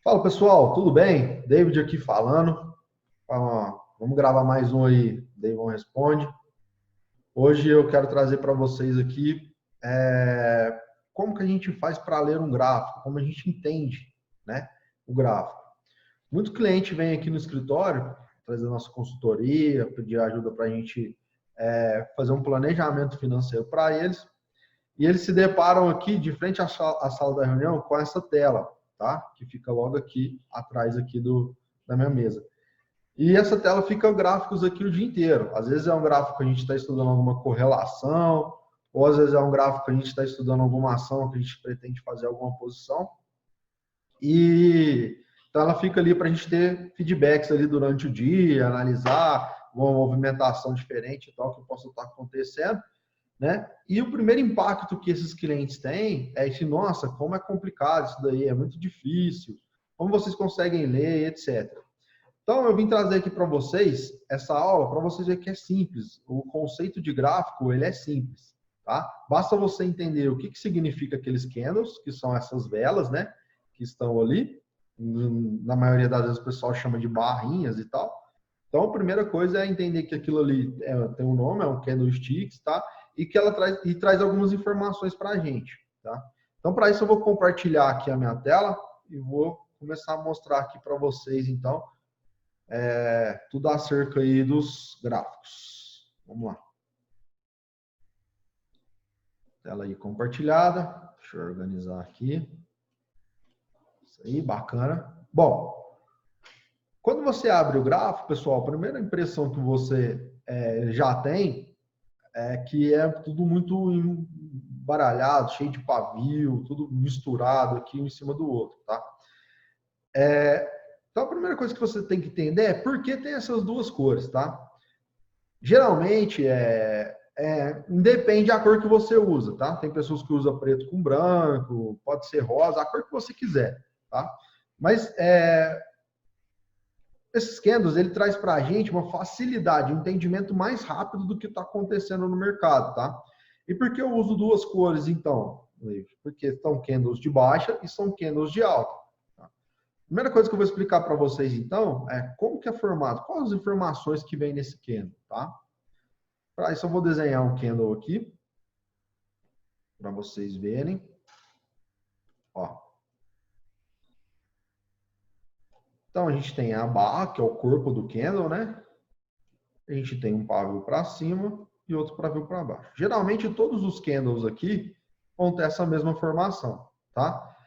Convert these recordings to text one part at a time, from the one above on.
Fala pessoal, tudo bem? David aqui falando. Vamos gravar mais um aí, David Responde. Hoje eu quero trazer para vocês aqui como que a gente faz para ler um gráfico, como a gente entende, né, o gráfico. Muito cliente vem aqui no escritório, trazer nossa consultoria, pedir ajuda para a gente fazer um planejamento financeiro para eles. E eles se deparam aqui, de frente à sala da reunião, com essa tela, tá? Que fica logo aqui, atrás aqui da minha mesa. E essa tela fica gráficos aqui o dia inteiro. Às vezes é um gráfico que a gente está estudando alguma correlação, ou às vezes é um gráfico que a gente está estudando alguma ação que a gente pretende fazer alguma posição. E então ela fica ali para a gente ter feedbacks ali durante o dia, analisar uma movimentação diferente e tal que possa estar acontecendo. Né? E o primeiro impacto que esses clientes têm é esse, nossa, como é complicado isso daí, é muito difícil, como vocês conseguem ler, etc. Então, eu vim trazer aqui para vocês essa aula, para vocês verem que é simples. O conceito de gráfico, ele é simples, tá? Basta você entender o que significa aqueles candles, que são essas velas, né? Que estão ali. Na maioria das vezes o pessoal chama de barrinhas e tal. Então, a primeira coisa é entender que aquilo ali tem um nome, é um candlesticks, tá? E que ela traz algumas informações para a gente, tá? Então, para isso eu vou compartilhar aqui a minha tela e vou começar a mostrar aqui para vocês, então, tudo acerca aí dos gráficos. Vamos lá. Tela aí compartilhada. Deixa eu organizar aqui. Isso aí, bacana. Bom, quando você abre o gráfico, pessoal, a primeira impressão que você já tem é que é tudo muito embaralhado, cheio de pavio, tudo misturado aqui um em cima do outro, tá? Então, a primeira coisa que você tem que entender é por que tem essas duas cores, tá? Geralmente, independe da cor que você usa, tá? Tem pessoas que usam preto com branco, pode ser rosa, a cor que você quiser, tá? Mas esses candles, ele traz para a gente uma facilidade, um entendimento mais rápido do que está acontecendo no mercado, tá? E por que eu uso duas cores, então? Porque são candles de baixa e são candles de alta. Tá? Primeira coisa que eu vou explicar para vocês, então, é como que é formado, quais as informações que vem nesse candle, tá? Para isso eu vou desenhar um candle aqui, para vocês verem. Ó. Então, a gente tem a barra, que é o corpo do candle, né? A gente tem um pavio para cima e outro pavio para baixo. Geralmente, todos os candles aqui vão ter essa mesma formação, tá?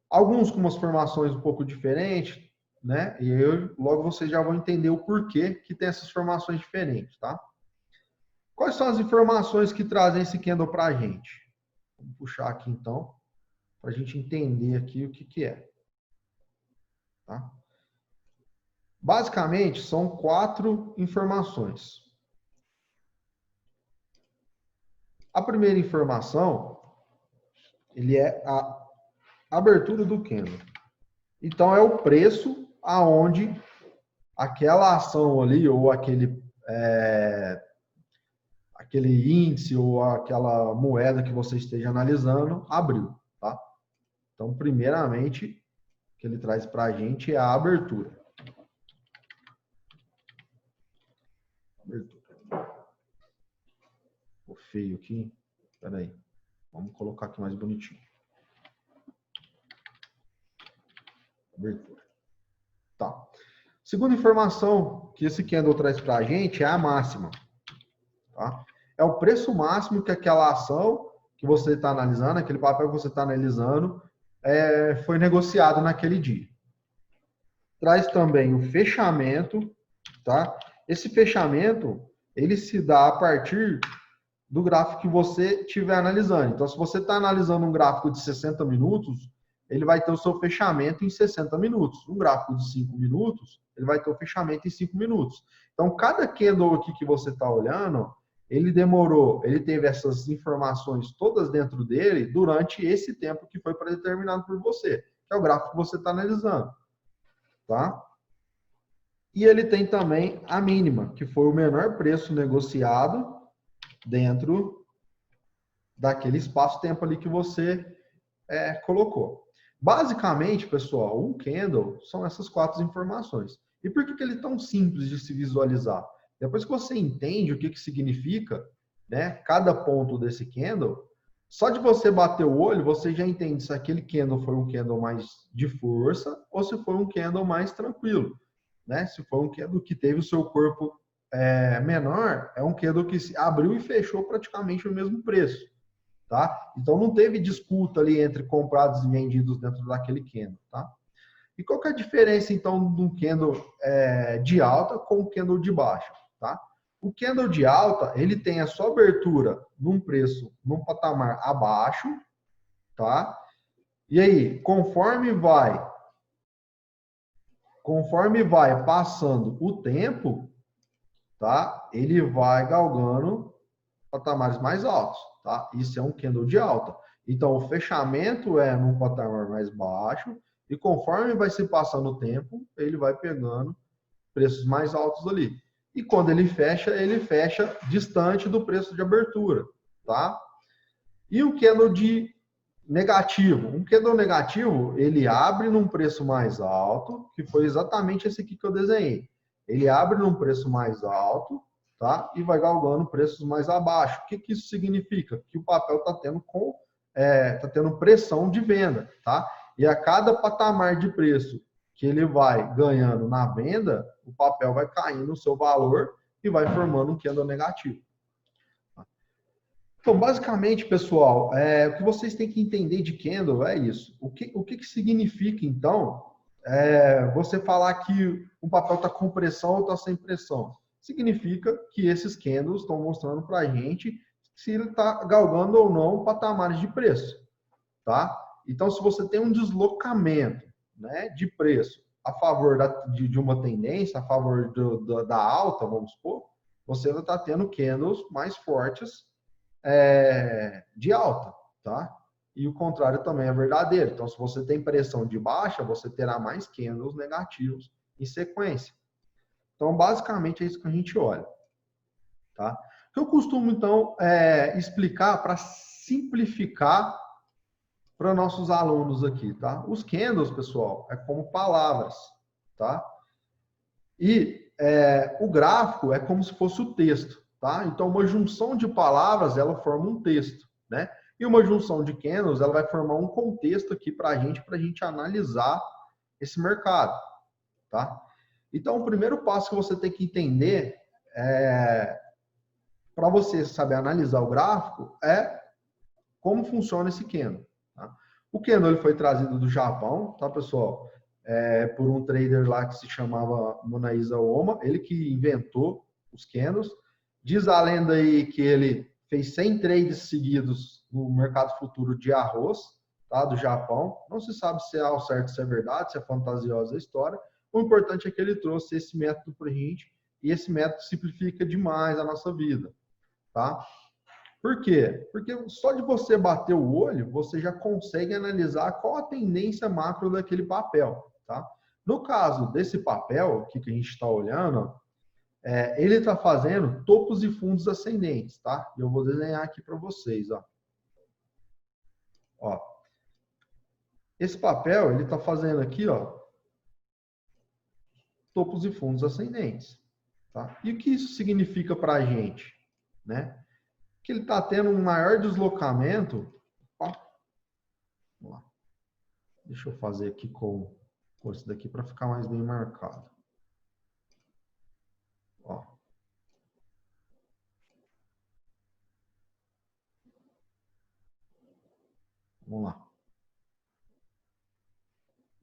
Alguns com umas formações um pouco diferentes, né? E logo vocês já vão entender o porquê que tem essas formações diferentes, tá? Quais são as informações que trazem esse candle para a gente? Vamos puxar aqui, então, para a gente entender aqui o que é. Tá? Basicamente, são 4 informações. A primeira informação, ele é a abertura do candle. Então, é o preço aonde aquela ação ali, ou aquele índice, ou aquela moeda que você esteja analisando, abriu. Tá? Então, primeiramente, o que ele traz para a gente é a abertura. Ficou feio aqui. Espera aí. Vamos colocar aqui mais bonitinho. Abertura. Tá. Segunda informação que esse candle traz para a gente é a máxima. Tá? É o preço máximo que aquela ação que você está analisando, aquele papel que você está analisando, foi negociado naquele dia. Traz também o fechamento, tá? Esse fechamento, ele se dá a partir do gráfico que você estiver analisando. Então, se você está analisando um gráfico de 60 minutos, ele vai ter o seu fechamento em 60 minutos. Um gráfico de 5 minutos, ele vai ter o fechamento em 5 minutos. Então, cada candle aqui que você está olhando, ele teve essas informações todas dentro dele durante esse tempo que foi predeterminado por você, que é o gráfico que você está analisando. Tá? E ele tem também a mínima, que foi o menor preço negociado dentro daquele espaço-tempo ali que você colocou. Basicamente, pessoal, um candle são essas 4 informações. E por que ele é tão simples de se visualizar? Depois que você entende o que significa, né, cada ponto desse candle, só de você bater o olho, você já entende se aquele candle foi um candle mais de força ou se foi um candle mais tranquilo. Né? Se foi um candle que teve o seu corpo menor, é um candle que se abriu e fechou praticamente no mesmo preço. Tá? Então não teve disputa ali entre comprados e vendidos dentro daquele candle. Tá? E qual que é a diferença então de um candle de alta com um candle de baixa? Tá? O candle de alta, ele tem a sua abertura num preço, num patamar abaixo, tá? E aí, conforme vai passando o tempo, tá? Ele vai galgando patamares mais altos, tá? Isso é um candle de alta. Então, o fechamento é num patamar mais baixo e conforme vai se passando o tempo, ele vai pegando preços mais altos ali. E quando ele fecha distante do preço de abertura, tá? E o candle de negativo? Um candle negativo, ele abre num preço mais alto, que foi exatamente esse aqui que eu desenhei. Ele abre num preço mais alto, tá? E vai galgando preços mais abaixo. O que isso significa? Que o papel está tendo pressão de venda, tá? E a cada patamar de preço que ele vai ganhando na venda, o papel vai caindo o seu valor e vai formando um candle negativo. Então, basicamente, pessoal, o que vocês têm que entender de candle é isso. O que significa, então, você falar que o papel está com pressão ou está sem pressão? Significa que esses candles estão mostrando para a gente se ele está galgando ou não patamares de preço, tá? Então, se você tem um deslocamento, né, de preço a favor de uma tendência, a favor da alta, vamos supor, você vai estar tendo candles mais fortes de alta, tá? E o contrário também é verdadeiro. Então, se você tem pressão de baixa, você terá mais candles negativos em sequência. Então, basicamente, é isso que a gente olha, tá? O que eu costumo, então, explicar para simplificar para nossos alunos aqui, tá? Os candles, pessoal, é como palavras, tá? E o gráfico é como se fosse o texto, tá? Então, uma junção de palavras, ela forma um texto, né? E uma junção de candles, ela vai formar um contexto aqui para a gente analisar esse mercado, tá? Então, o primeiro passo que você tem que entender para você saber analisar o gráfico é como funciona esse candle. Tá? O candle ele foi trazido do Japão, tá, pessoal? Por um trader lá que se chamava Monaiza Oma, ele que inventou os candles. Diz a lenda aí que ele fez 100 trades seguidos no mercado futuro de arroz, tá, do Japão. Não se sabe se é ao certo, se é verdade, se é fantasiosa a história. O importante é que ele trouxe esse método para a gente e esse método simplifica demais a nossa vida, tá? Por quê? Porque só de você bater o olho, você já consegue analisar qual a tendência macro daquele papel, tá? No caso desse papel aqui que a gente está olhando, ele está fazendo topos e fundos ascendentes, tá? Eu vou desenhar aqui para vocês, ó. Ó. Esse papel, ele está fazendo aqui, ó, topos e fundos ascendentes, tá? E o que isso significa para a gente, né? Que ele está tendo um maior deslocamento. Ó, vamos lá. Deixa eu fazer aqui com isso daqui para ficar mais bem marcado. Ó. Vamos lá.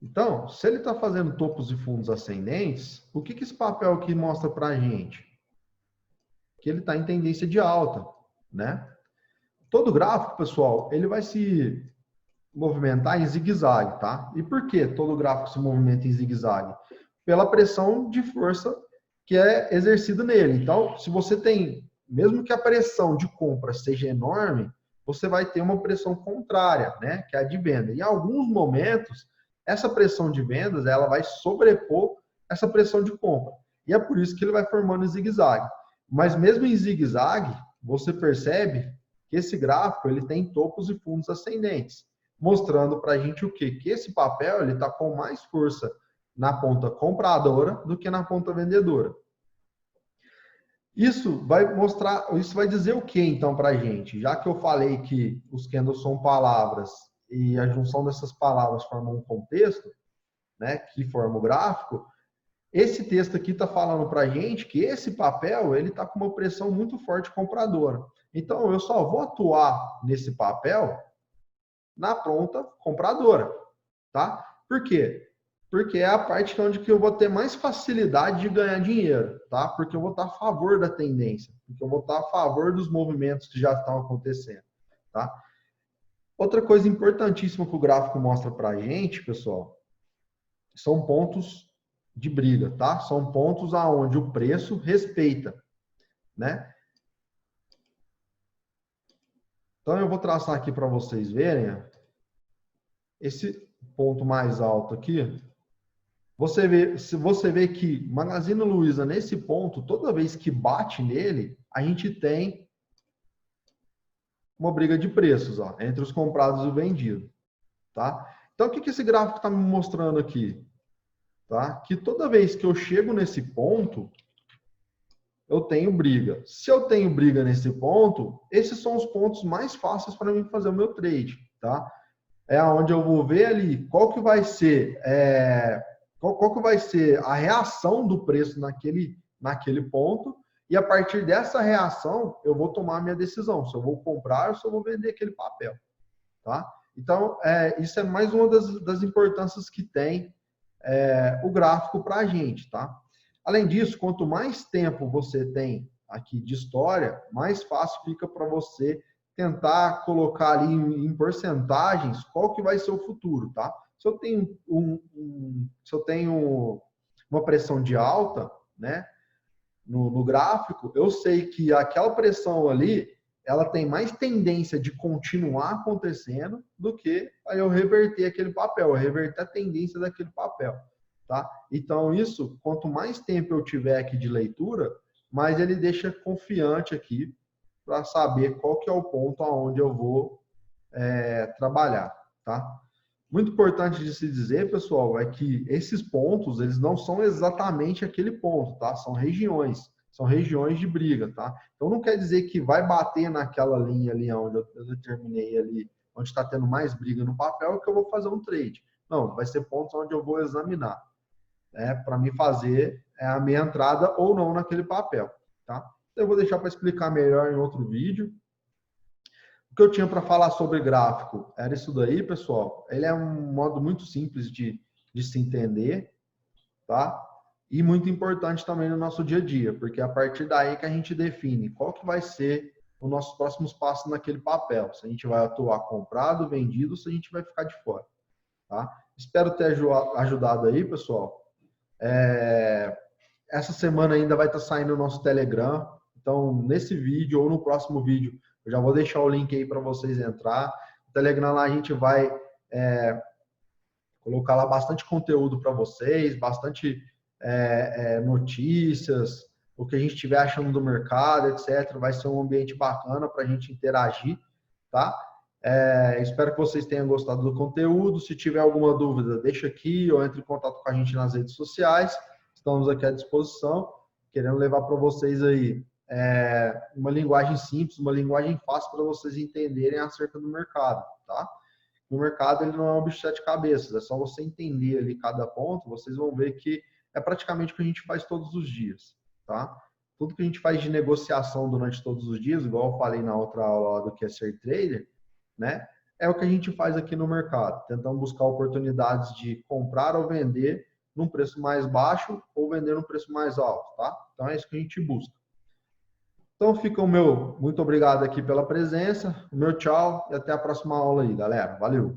Então, se ele está fazendo topos e fundos ascendentes, o que esse papel aqui mostra para a gente? Que ele está em tendência de alta, né? Todo gráfico, pessoal, ele vai se movimentar em zigue-zague, tá? E por que todo gráfico se movimenta em zigue-zague? Pela pressão de força que é exercida nele. Então, se você tem, mesmo que a pressão de compra seja enorme, você vai ter uma pressão contrária, né? Que é a de venda. Em alguns momentos, essa pressão de vendas, ela vai sobrepor essa pressão de compra. E é por isso que ele vai formando em zigue-zague. Mas mesmo em zigue-zague, você percebe que esse gráfico ele tem topos e fundos ascendentes. mostrando para a gente o quê? Que esse papel ele está com mais força na ponta compradora do que na ponta vendedora. Isso vai mostrar, isso vai dizer o que então para a gente? Já que eu falei que os candles são palavras e a junção dessas palavras forma um contexto, né, que forma o gráfico, esse texto aqui está falando para a gente que esse papel ele está com uma pressão muito forte compradora. Então eu só vou atuar nesse papel na ponta compradora, tá? Por quê? Porque é a parte onde que eu vou ter mais facilidade de ganhar dinheiro, tá? Porque eu vou estar a favor da tendência, porque eu vou estar a favor dos movimentos que já estão acontecendo, tá? Outra coisa importantíssima que o gráfico mostra para a gente, pessoal, são pontos de briga, tá? São pontos aonde o preço respeita, né? Então eu vou traçar aqui para vocês verem esse ponto mais alto aqui. Se você vê que Magazine Luiza, nesse ponto, toda vez que bate nele, a gente tem uma briga de preços, ó, entre os comprados e o vendido, tá? Então, o que esse gráfico está me mostrando aqui? Tá? Que toda vez que eu chego nesse ponto, eu tenho briga. Se eu tenho briga nesse ponto, esses são os pontos mais fáceis para mim fazer o meu trade, tá? É onde eu vou ver ali qual que vai ser qual que vai ser a reação do preço naquele ponto, e a partir dessa reação eu vou tomar a minha decisão, se eu vou comprar ou se eu vou vender aquele papel, tá? Então, isso é mais uma das importâncias que tem o gráfico para a gente, tá? Além disso, quanto mais tempo você tem aqui de história, mais fácil fica para você tentar colocar ali em porcentagens qual que vai ser o futuro, tá? Se eu tenho uma pressão de alta, né, no gráfico, eu sei que aquela pressão ali, ela tem mais tendência de continuar acontecendo do que aí eu reverter aquele papel, eu reverter a tendência daquele papel, tá? Então isso, quanto mais tempo eu tiver aqui de leitura, mais ele deixa confiante aqui para saber qual que é o ponto aonde eu vou trabalhar, tá? Muito importante de se dizer, pessoal, é que esses pontos, eles não são exatamente aquele ponto, tá? São regiões de briga, tá? Então não quer dizer que vai bater naquela linha ali onde eu determinei ali, onde está tendo mais briga no papel, que eu vou fazer um trade. Não, vai ser pontos onde eu vou examinar, para me fazer a minha entrada ou não naquele papel, tá? Eu vou deixar para explicar melhor em outro vídeo. O que eu tinha para falar sobre gráfico era isso daí, pessoal. Ele é um modo muito simples de se entender, tá? E muito importante também no nosso dia a dia, porque é a partir daí que a gente define qual que vai ser os nossos próximos passos naquele papel. Se a gente vai atuar comprado, vendido, se a gente vai ficar de fora, tá? Espero ter ajudado aí, pessoal. Essa semana ainda vai estar saindo o nosso Telegram. Então, nesse vídeo ou no próximo vídeo, eu já vou deixar o link aí para vocês entrar. O Telegram lá a gente vai colocar lá bastante conteúdo para vocês, bastante notícias, o que a gente estiver achando do mercado, etc. Vai ser um ambiente bacana para a gente interagir, tá? Espero que vocês tenham gostado do conteúdo. Se tiver alguma dúvida, deixa aqui ou entre em contato com a gente nas redes sociais. Estamos aqui à disposição, querendo levar para vocês aí uma linguagem simples, uma linguagem fácil para vocês entenderem acerca do mercado, tá? O mercado ele não é um bicho de sete cabeças, é só você entender ali cada ponto, vocês vão ver que é praticamente o que a gente faz todos os dias, tá? Tudo que a gente faz de negociação durante todos os dias, igual eu falei na outra aula do que é ser trader, né? É o que a gente faz aqui no mercado, tentando buscar oportunidades de comprar ou vender num preço mais baixo ou vender num preço mais alto, tá? Então é isso que a gente busca. Então fica o meu muito obrigado aqui pela presença, o meu tchau e até a próxima aula aí, galera. Valeu!